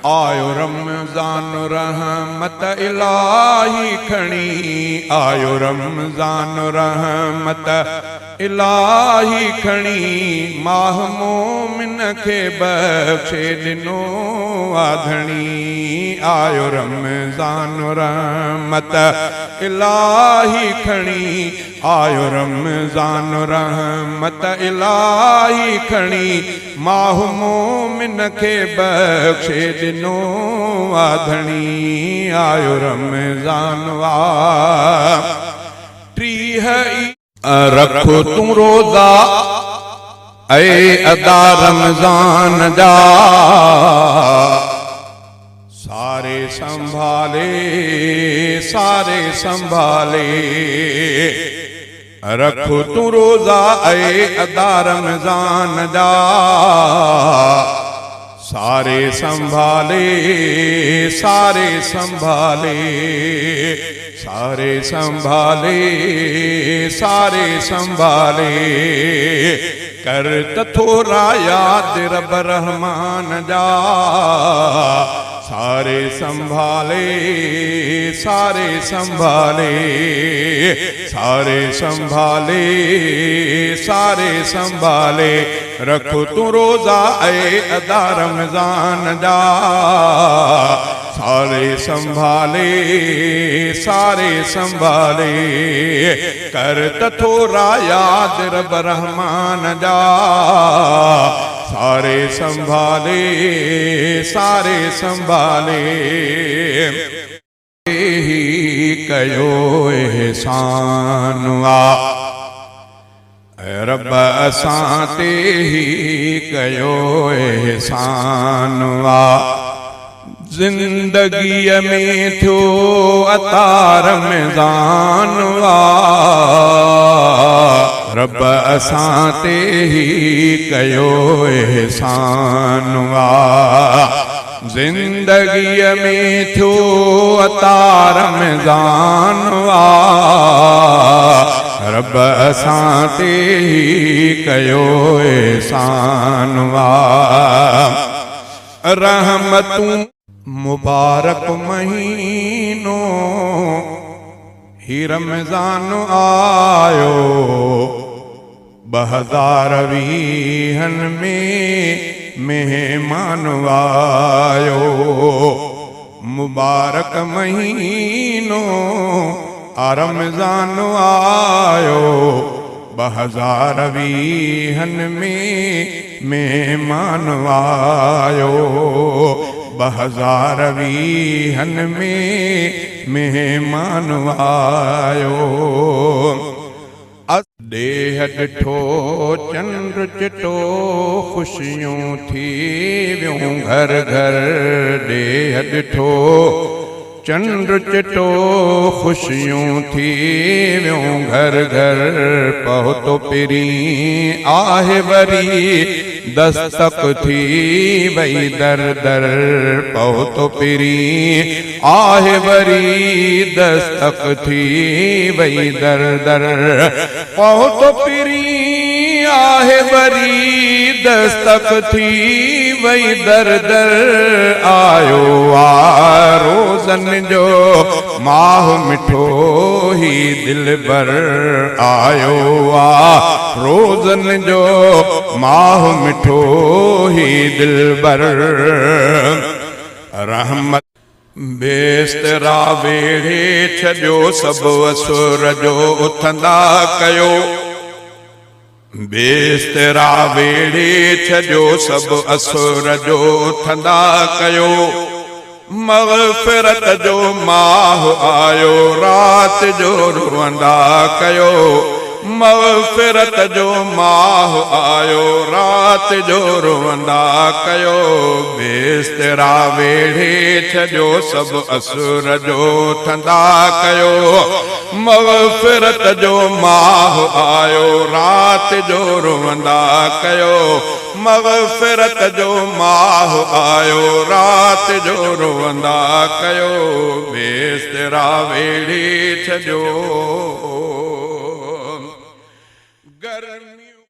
आयो रमज़ान रहमत इलाही खणी, आयो रमज़ान रहमत इलाही खणी, माह मोमिन खे बख़्शे ॾिनो आधणी। आयो रमज़ान रहमत इलाही खणी, आयो रमज़ान रहमत इलाही खणी, माह मोमिन खे बख़्शे ॾिनो आधणी। आयो रमज़ान टीह रखो तू रोज़ा ऐ अदा रमज़ान जा, सारे संभाले सारे संभाले। रखो तू रोज़ा ऐ अदा रमज़ान जा, सारे संभाले सारे संभाले। सारे संभाले सारे संभाले। कर त थोरा याद रब रहमान जा, सारे संभाले सारे संभाले। सारे संभाले सारे संभाले। रखो तू रोज़ा ऐ अदा रमज़ान जा, सारे संभाले सारे संभाले। कर त थोरा याद रब रहमान जा, सारे संभाले सारे संभाले। ही कयो एहसान आ रब असां ते, ही कयो एहसान आ। ज़िंदगीअ में थियो अता रमज़ान आ, रब असां ते ही कयो एहसान आ। ज़िंदगीअ में थियो अता रमज़ान आ, रब असां ते ही कयो एहसान आ। रहमतूं मुबारक महीनो ही रमज़ान आयो, 2020 में मेहमान आयो। मुबारक महीनो आ रमज़ान आयो, 2020 में मेहमान आयो। 2020 में मेहमान आयो। देह ॾिठो चंद्र चिटो, ख़ुशियूं थी वियूं घर घर। देह ॾिठो चंद्र चिटो, ख़ुशियूं थी वियूं घर घर। पहुतो पिरी आहे वरी, दस्तक थी वई दर दर। पहुतो पिरी आहे वरी, दस्तक थी वई दर दर। पहुतो पिरी आहे वरी, दस्तक थी वई दर दर। आयो आ रोज़न जो माह मिठो ही दिलबर। आयो आ रोज़न जो माह मिठो ही दिलबर। रहमत बेस्तरा वेढ़े छॾियो, सभु असुर जो उथंदा कयो। बेस्तरा वेढ़े छॾियो, सभु असुर जो उथंदा कयो। मग़फ़िरत जो माह आयो, रात जो रुअंदा कयो। मग़फ़िरत जो माह आयो, रात जो रुअंदा कयो। बेस्तरा वेढ़े छॾियो, सभु असुर जो उथंदा कयो। मग़फ़िरत जो माह आयो, रात जो रुअंदा कयो। मग़फ़िरत जो माह आयो, रात जो रुअंदा कयो। बेस्तरा वेढ़े छॾियो।